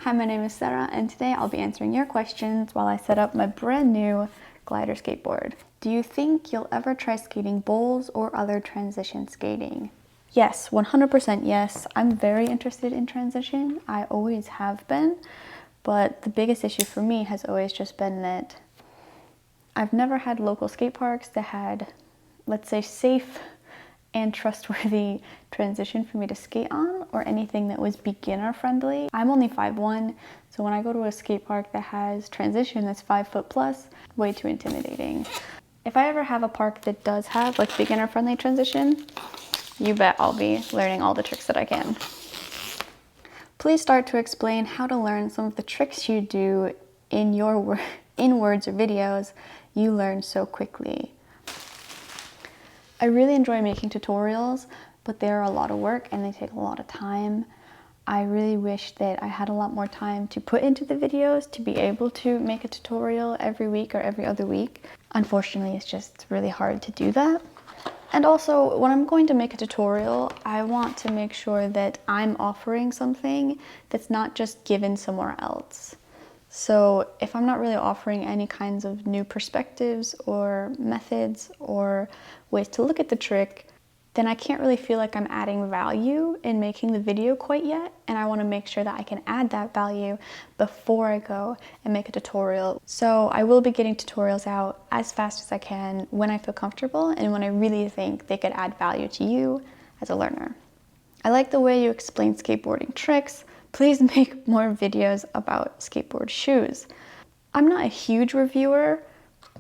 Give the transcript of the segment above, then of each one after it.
Hi, my name is Sarah, and today I'll be answering your questions while I set up my brand new glider skateboard. Do you think you'll ever try skating bowls or other transition skating? Yes, 100% yes. I'm very interested in transition. I always have been, but the biggest issue for me has always just been that I've never had local skate parks that had, let's say, safe and trustworthy transition for me to skate on, or anything that was beginner friendly. I'm only 5'1", so when I go to a skate park that has transition that's 5 foot plus, way too intimidating. If I ever have a park that does have like beginner friendly transition, you bet I'll be learning all the tricks that I can. Please start to explain how to learn some of the tricks you do in words or videos you learn so quickly. I really enjoy making tutorials, but they're a lot of work and they take a lot of time. I really wish that I had a lot more time to put into the videos to be able to make a tutorial every week or every other week. Unfortunately, it's just really hard to do that. And also, when I'm going to make a tutorial, I want to make sure that I'm offering something that's not just given somewhere else. So if I'm not really offering any kinds of new perspectives or methods or ways to look at the trick, then I can't really feel like I'm adding value in making the video quite yet, and I want to make sure that I can add that value before I go and make a tutorial. So I will be getting tutorials out as fast as I can when I feel comfortable and when I really think they could add value to you as a learner. I like the way you explain skateboarding tricks. Please make more videos about skateboard shoes. I'm not a huge reviewer,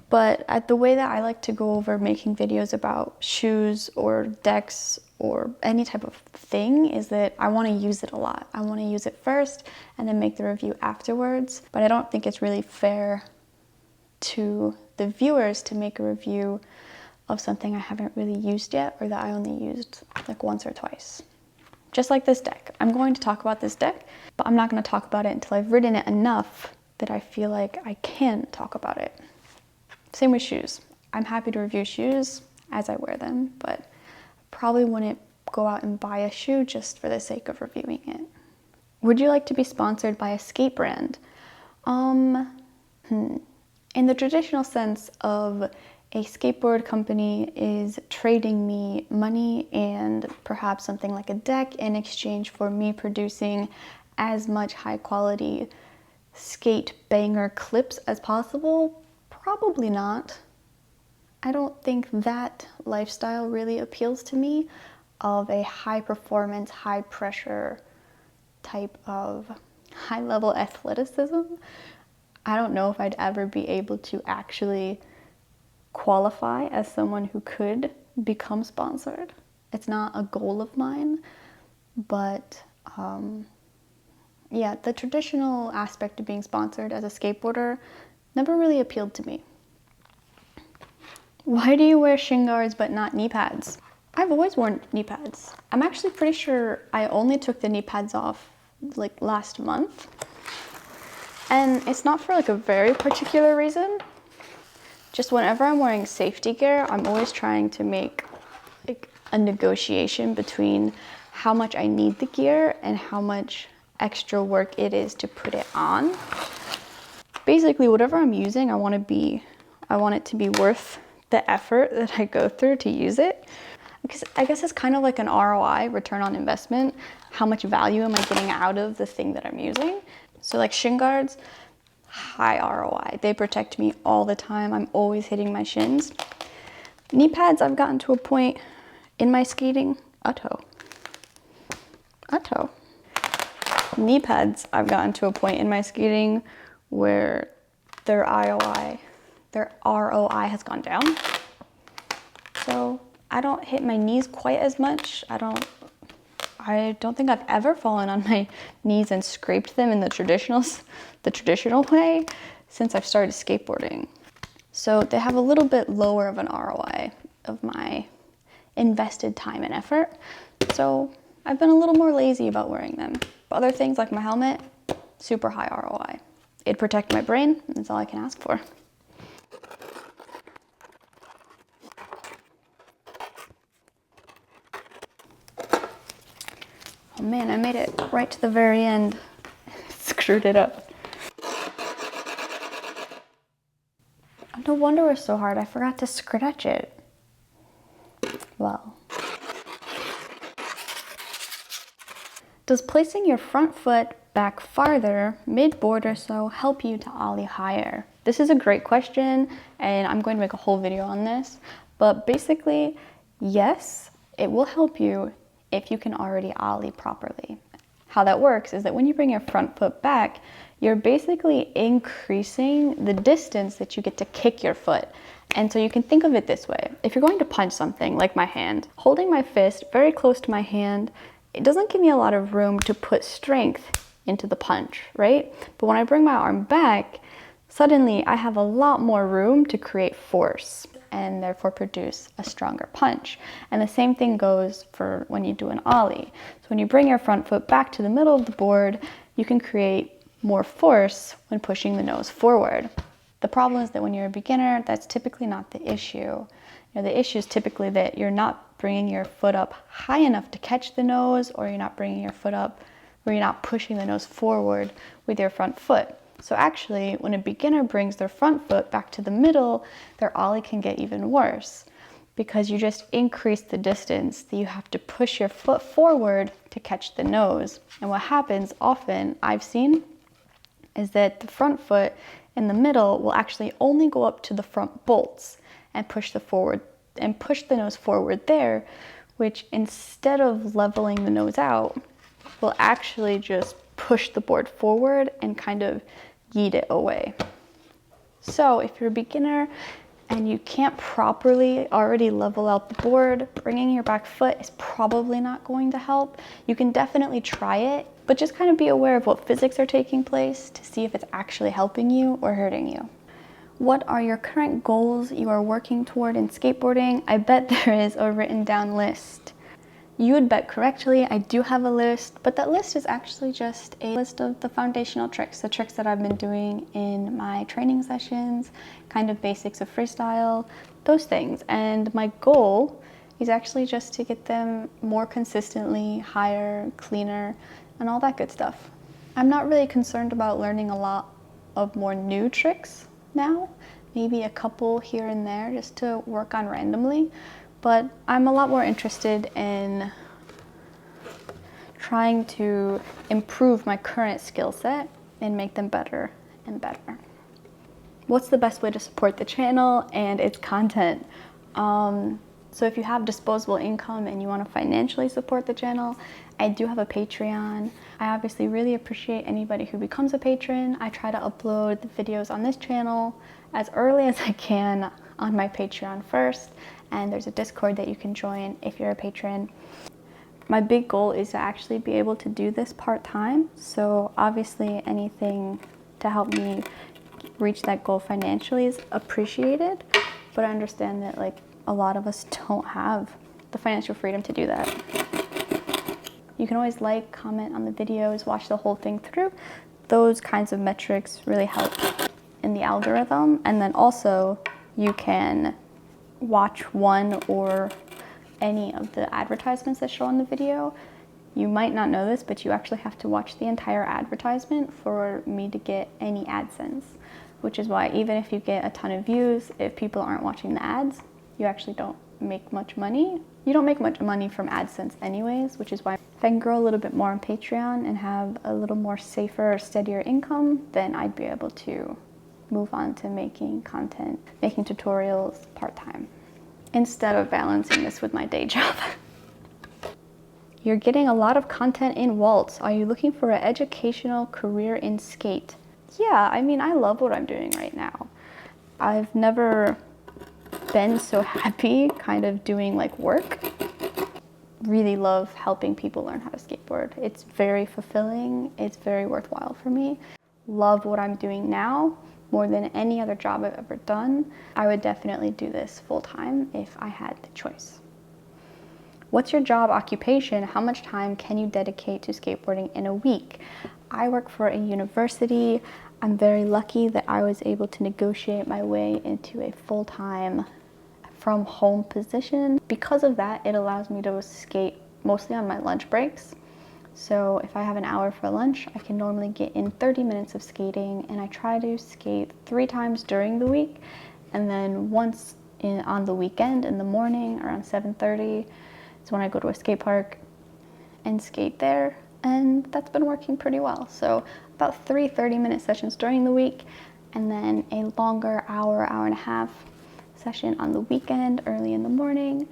but the way that I like to go over making videos about shoes or decks or any type of thing is that I want to use it a lot. I want to use it first and then make the review afterwards, but I don't think it's really fair to the viewers to make a review of something I haven't really used yet, or that I only used like once or twice. Just like this deck. I'm going to talk about this deck, but I'm not going to talk about it until I've ridden it enough that I feel like I can talk about it. Same with shoes. I'm happy to review shoes as I wear them, but probably wouldn't go out and buy a shoe just for the sake of reviewing it. Would you like to be sponsored by a skate brand? In the traditional sense of a skateboard company is trading me money and perhaps something like a deck in exchange for me producing as much high quality skate banger clips as possible, probably not. I don't think that lifestyle really appeals to me, of a high performance, high pressure type of high level athleticism. I don't know if I'd ever be able to actually qualify as someone who could become sponsored. It's not a goal of mine, but yeah, the traditional aspect of being sponsored as a skateboarder never really appealed to me. Why do you wear shin guards but not knee pads? I've always worn knee pads. I'm actually pretty sure I only took the knee pads off like last month. And it's not for like a very particular reason. Just whenever I'm wearing safety gear, I'm always trying to make like a negotiation between how much I need the gear and how much extra work it is to put it on. Basically, whatever I'm using, I want it to be worth the effort that I go through to use it. Because I guess it's kind of like an ROI, return on investment. How much value am I getting out of the thing that I'm using? So like shin guards, high ROI. They protect me all the time. I'm always hitting my shins. Knee pads, I've gotten to a point in my skating, Knee pads, I've gotten to a point in my skating where their ROI has gone down. So I don't hit my knees quite as much. I don't think I've ever fallen on my knees and scraped them in the traditional way since I've started skateboarding. So they have a little bit lower of an ROI of my invested time and effort. So I've been a little more lazy about wearing them. Other things like my helmet, super high ROI. It'd protect my brain, that's all I can ask for. Oh man, I made it right to the very end. It's screwed it up. No wonder it was so hard. I forgot to scratch it. Well. Does placing your front foot back farther, mid-board or so, help you to ollie higher? This is a great question, and I'm going to make a whole video on this. But basically, yes, it will help you if you can already ollie properly. How that works is that when you bring your front foot back, you're basically increasing the distance that you get to kick your foot. And so you can think of it this way. If you're going to punch something, like my hand, holding my fist very close to my hand, it doesn't give me a lot of room to put strength into the punch, right? But when I bring my arm back, suddenly I have a lot more room to create force and therefore produce a stronger punch. And the same thing goes for when you do an ollie. So when you bring your front foot back to the middle of the board, you can create more force when pushing the nose forward. The problem is that when you're a beginner, that's typically not the issue. The issue is typically that you're not bringing your foot up high enough to catch the nose, or you're not bringing your foot up, or you're not pushing the nose forward with your front foot. So actually, when a beginner brings their front foot back to the middle, their ollie can get even worse because you just increase the distance that you have to push your foot forward to catch the nose. And what happens often, I've seen, is that the front foot in the middle will actually only go up to the front bolts and push the nose forward there, which instead of leveling the nose out, will actually just push the board forward and kind of yeet it away. So if you're a beginner and you can't properly already level out the board, bringing your back foot is probably not going to help. You can definitely try it, but just kind of be aware of what physics are taking place to see if it's actually helping you or hurting you. What are your current goals you are working toward in skateboarding? I bet there is a written down list. You would bet correctly. I do have a list, but that list is actually just a list of the foundational tricks, the tricks that I've been doing in my training sessions, kind of basics of freestyle, those things. And my goal is actually just to get them more consistently, higher, cleaner, and all that good stuff. I'm not really concerned about learning a lot of more new tricks now, maybe a couple here and there just to work on randomly. But I'm a lot more interested in trying to improve my current skill set and make them better and better. What's the best way to support the channel and its content? So if you have disposable income and you want to financially support the channel, I do have a Patreon. I obviously really appreciate anybody who becomes a patron. I try to upload the videos on this channel as early as I can on my Patreon first, and there's a Discord that you can join if you're a patron. My big goal is to actually be able to do this part-time, so obviously anything to help me reach that goal financially is appreciated, but I understand that a lot of us don't have the financial freedom to do that. You can always like, comment on the videos, watch the whole thing through. Those kinds of metrics really help in the algorithm. And then also you can watch one or any of the advertisements that show on the video. You might not know this, but you actually have to watch the entire advertisement for me to get any AdSense, which is why even if you get a ton of views, if people aren't watching the ads, you actually don't make much money. You don't make much money from AdSense anyways, which is why if I can grow a little bit more on Patreon and have a little more safer, steadier income, then I'd be able to move on to making content, making tutorials part-time, instead of balancing this with my day job. You're getting a lot of content in waltz. Are you looking for an educational career in skate? Yeah, I mean, I love what I'm doing right now. I've never been so happy kind of doing work. Really love helping people learn how to skateboard. It's very fulfilling. It's very worthwhile for me. Love what I'm doing now more than any other job I've ever done. I would definitely do this full time if I had the choice. What's your job occupation? How much time can you dedicate to skateboarding in a week? I work for a university. I'm very lucky that I was able to negotiate my way into a full-time from home position. Because of that, it allows me to skate mostly on my lunch breaks. So if I have an hour for lunch, I can normally get in 30 minutes of skating, and I try to skate 3 times during the week, and then once on the weekend in the morning around 7:30 is when I go to a skate park and skate there, and that's been working pretty well. So about 3 30-minute sessions during the week, and then a longer hour, hour and a half session on the weekend early in the morning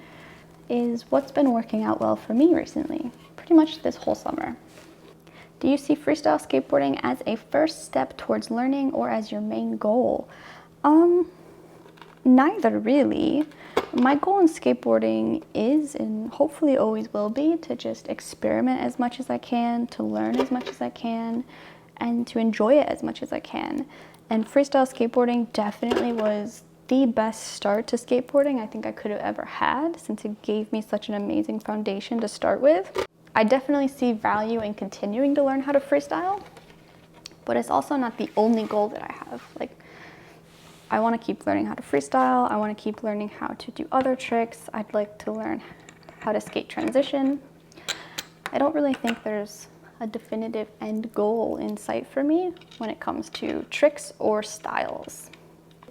is what's been working out well for me recently, pretty much this whole summer. Do you see freestyle skateboarding as a first step towards learning or as your main goal? Neither really. My goal in skateboarding is, and hopefully always will be, to just experiment as much as I can, to learn as much as I can, and to enjoy it as much as I can. And freestyle skateboarding definitely was the best start to skateboarding I think I could have ever had, since it gave me such an amazing foundation to start with. I definitely see value in continuing to learn how to freestyle, but it's also not the only goal that I have. Like, I want to keep learning how to freestyle. I want to keep learning how to do other tricks. I'd like to learn how to skate transition. I don't really think there's a definitive end goal in sight for me when it comes to tricks or styles.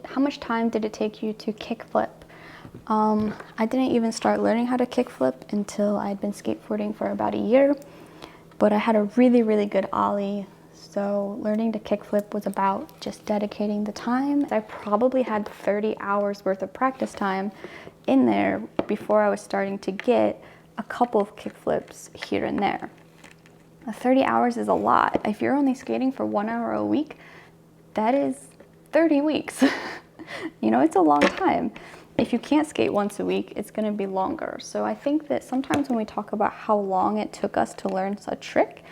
How much time did it take you to kickflip? I didn't even start learning how to kickflip until I'd been skateboarding for about a year, but I had a really, really good ollie. So learning to kickflip was about just dedicating the time. I probably had 30 hours worth of practice time in there before I was starting to get a couple of kickflips here and there. 30 hours is a lot. If you're only skating for 1 hour a week, that is 30 weeks. You know, it's a long time. If you can't skate once a week, it's going to be longer. So I think that sometimes when we talk about how long it took us to learn a trick,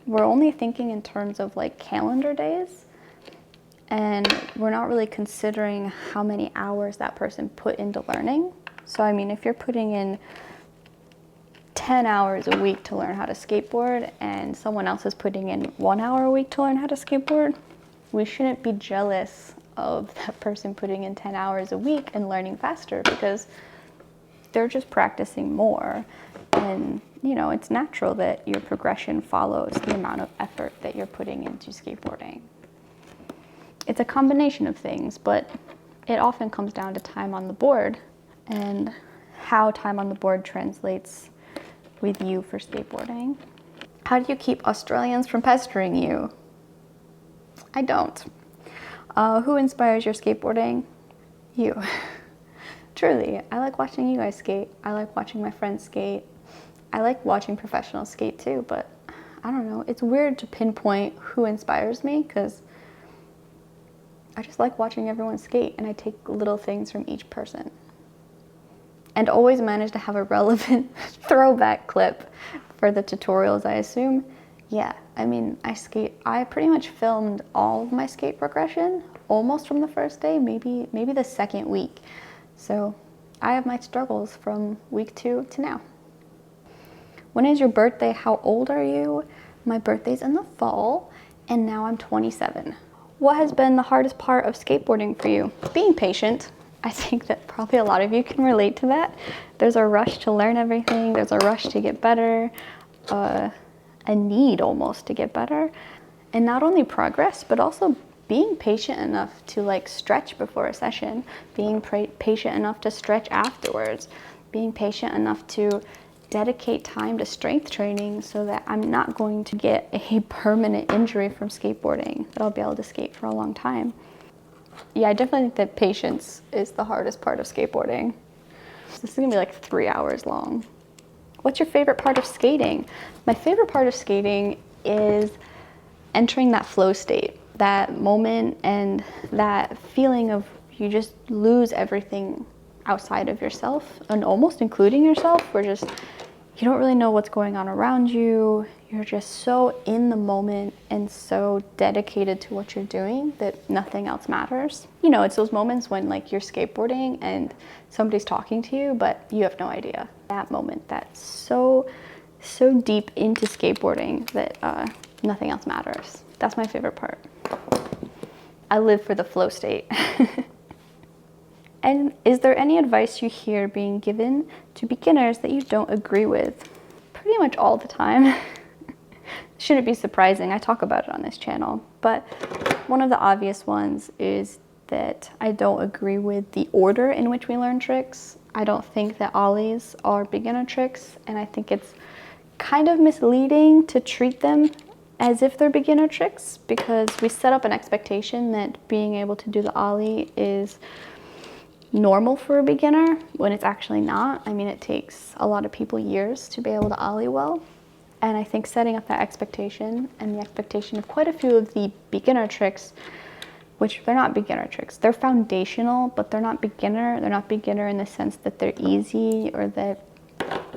we're only thinking in terms of like calendar days, and we're not really considering how many hours that person put into learning. So I mean, if you're putting in 10 hours a week to learn how to skateboard and someone else is putting in 1 hour a week to learn how to skateboard, we shouldn't be jealous of that person putting in 10 hours a week and learning faster, because they're just practicing more. And you know, it's natural that your progression follows the amount of effort that you're putting into skateboarding. It's a combination of things, but it often comes down to time on the board and how time on the board translates with you for skateboarding. How do you keep Australians from pestering you? I don't. Who inspires your skateboarding? You. Truly, I like watching you guys skate. I like watching my friends skate. I like watching professionals skate too, but I don't know. It's weird to pinpoint who inspires me, because I just like watching everyone skate, and I take little things from each person. And always manage to have a relevant throwback clip for the tutorials, I assume. Yeah, I mean, I pretty much filmed all of my skate progression almost from the first day, maybe the second week. So I have my struggles from week 2 to now. When is your birthday? How old are you? My birthday's in the fall, and now I'm 27. What has been the hardest part of skateboarding for you? Being patient. I think that probably a lot of you can relate to that. There's a rush to learn everything. There's a rush to get better, a need almost to get better. And not only progress, but also being patient enough to like stretch before a session, being patient enough to stretch afterwards, being patient enough to dedicate time to strength training so that I'm not going to get a permanent injury from skateboarding, that I'll be able to skate for a long time. Yeah, I definitely think that patience is the hardest part of skateboarding. This is gonna be like 3 hours long. What's your favorite part of skating? My favorite part of skating is entering that flow state, that moment and that feeling of you just lose everything outside of yourself, and almost including yourself, where just you don't really know what's going on around you. You're just so in the moment and so dedicated to what you're doing that nothing else matters. You know, it's those moments when like you're skateboarding and somebody's talking to you, but you have no idea. That moment that's so deep into skateboarding that nothing else matters. That's my favorite part. I live for the flow state. And is there any advice you hear being given to beginners that you don't agree with? Pretty much all the time. shouldn't be surprising. I talk about it on this channel. But one of the obvious ones is that I don't agree with the order in which we learn tricks. I don't think that ollies are beginner tricks, and I think it's kind of misleading to treat them as if they're beginner tricks, because we set up an expectation that being able to do the ollie is normal for a beginner when it's actually not. I mean, it takes a lot of people years to be able to ollie well. And I think setting up that expectation and the expectation of quite a few of the beginner tricks, which they're not beginner tricks, they're foundational, but they're not beginner. They're not beginner in the sense that they're easy or that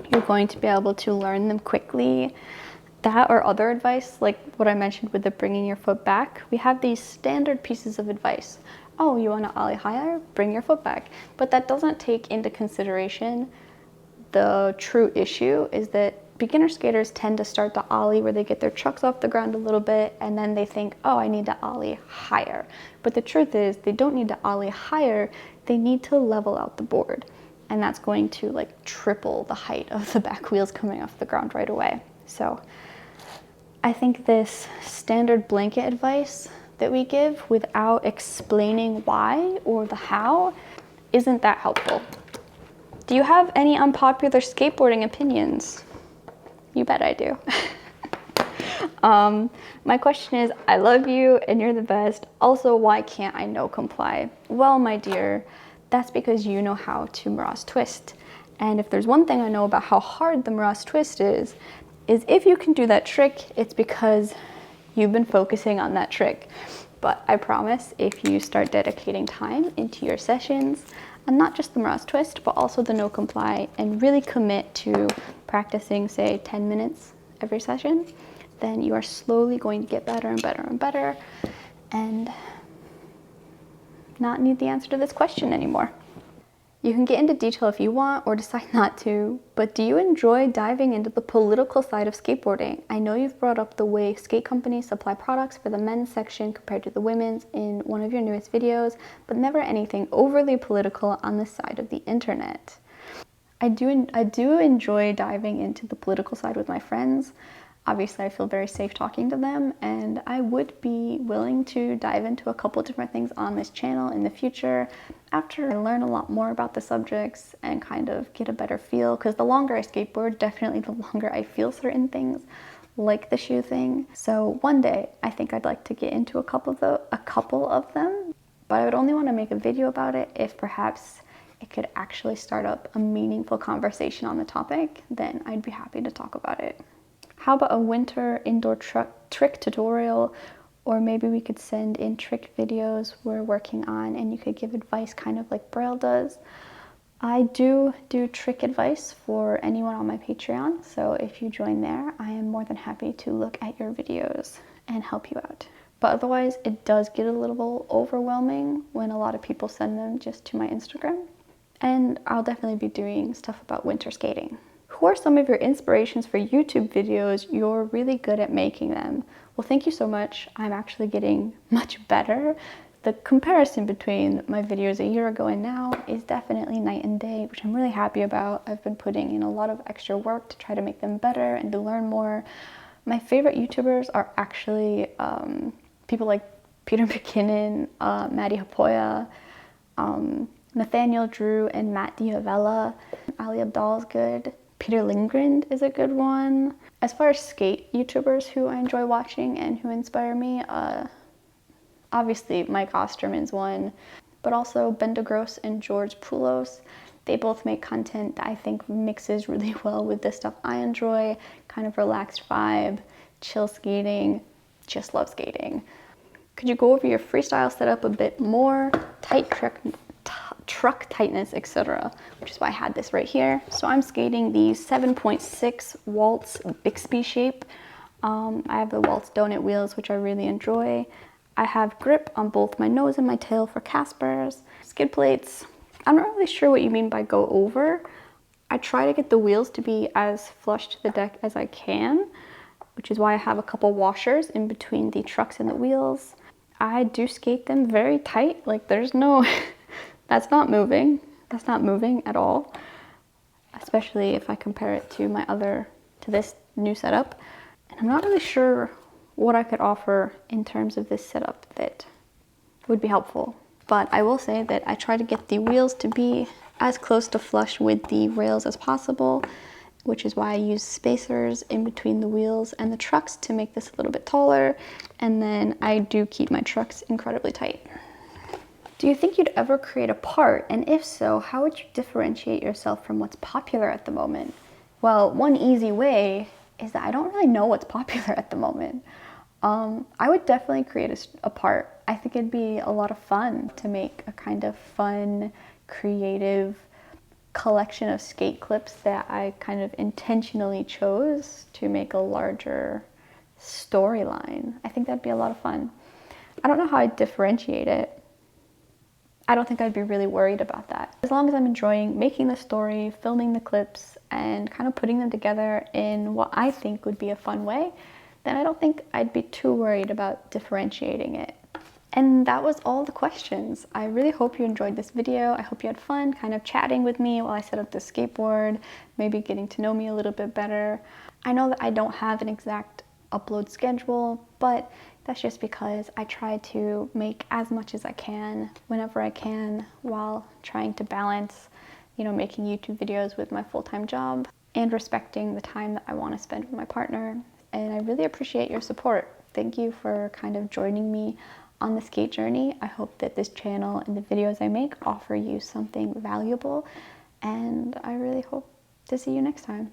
you're going to be able to learn them quickly. That or other advice, like what I mentioned with the bringing your foot back, we have these standard pieces of advice. Oh, you want to ollie higher? Bring your foot back. But that doesn't take into consideration the true issue is that beginner skaters tend to start the ollie where they get their trucks off the ground a little bit and then they think, oh, I need to ollie higher. But the truth is they don't need to ollie higher, they need to level out the board. And that's going to like triple the height of the back wheels coming off the ground right away. So I think this standard blanket advice that we give without explaining why or the how isn't that helpful. Do you have any unpopular skateboarding opinions? You bet I do. My question is, I love you and you're the best. Also, why can't I no comply? Well, my dear, that's because you know how to Mirage twist. And if there's one thing I know about how hard the Mirage twist is if you can do that trick, it's because you've been focusing on that trick. But I promise if you start dedicating time into your sessions, and not just the Mirage twist, but also the no comply, and really commit to practicing, say, 10 minutes every session, then you are slowly going to get better and better and better and not need the answer to this question anymore. You can get into detail if you want or decide not to, but do you enjoy diving into the political side of skateboarding? I know you've brought up the way skate companies supply products for the men's section compared to the women's in one of your newest videos, but never anything overly political on the side of the internet. I do enjoy diving into the political side with my friends. Obviously, I feel very safe talking to them, and I would be willing to dive into a couple different things on this channel in the future after I learn a lot more about the subjects and kind of get a better feel, because the longer I skateboard, definitely the longer I feel certain things, like the shoe thing. So one day, I think I'd like to get into a couple of them, but I would only want to make a video about it if perhaps it could actually start up a meaningful conversation on the topic. Then I'd be happy to talk about it. How about a winter indoor trick tutorial? Or maybe we could send in trick videos we're working on and you could give advice kind of like Braille does. I do trick advice for anyone on my Patreon, so if you join there, I am more than happy to look at your videos and help you out. But otherwise, it does get a little overwhelming when a lot of people send them just to my Instagram. And I'll definitely be doing stuff about winter skating. Who are some of your inspirations for YouTube videos? You're really good at making them. Well, thank you so much. I'm actually getting much better. The comparison between my videos a year ago and now is definitely night and day, which I'm really happy about. I've been putting in a lot of extra work to try to make them better and to learn more. My favorite YouTubers are actually people like Peter McKinnon, Maddie Hapoya, Nathaniel Drew, and Matt Diavella. Ali Abdal's good. Peter Lindgren is a good one. As far as skate YouTubers who I enjoy watching and who inspire me, obviously Mike Osterman's one, but also Ben DeGrosse and George Poulos. They both make content that I think mixes really well with the stuff I enjoy, kind of relaxed vibe, chill skating, just love skating. Could you go over your freestyle setup a bit more? Tight truck tightness, etc., which is why I had this right here. So I'm skating the 7.6 Waltz Bixby shape. I have the Waltz donut wheels, which I really enjoy. I have grip on both my nose and my tail for Caspers. Skid plates, I'm not really sure what you mean by go over. I try to get the wheels to be as flush to the deck as I can, which is why I have a couple washers in between the trucks and the wheels. I do skate them very tight, like there's no that's not moving at all, especially if I compare it to this new setup. And I'm not really sure what I could offer in terms of this setup that would be helpful. But I will say that I try to get the wheels to be as close to flush with the rails as possible, which is why I use spacers in between the wheels and the trucks to make this a little bit taller. And then I do keep my trucks incredibly tight. Do you think you'd ever create a part? And if so, how would you differentiate yourself from what's popular at the moment? Well, one easy way is that I don't really know what's popular at the moment. I would definitely create a part. I think it'd be a lot of fun to make a kind of fun, creative collection of skate clips that I kind of intentionally chose to make a larger storyline. I think that'd be a lot of fun. I don't know how I'd differentiate it. I don't think I'd be really worried about that. As long as I'm enjoying making the story, filming the clips, and kind of putting them together in what I think would be a fun way, then I don't think I'd be too worried about differentiating it. And that was all the questions. I really hope you enjoyed this video. I hope you had fun kind of chatting with me while I set up the skateboard, maybe getting to know me a little bit better. I know that I don't have an exact upload schedule, but that's just because I try to make as much as I can whenever I can while trying to balance, making YouTube videos with my full-time job and respecting the time that I want to spend with my partner. And I really appreciate your support. Thank you for kind of joining me on the skate journey. I hope that this channel and the videos I make offer you something valuable, and I really hope to see you next time.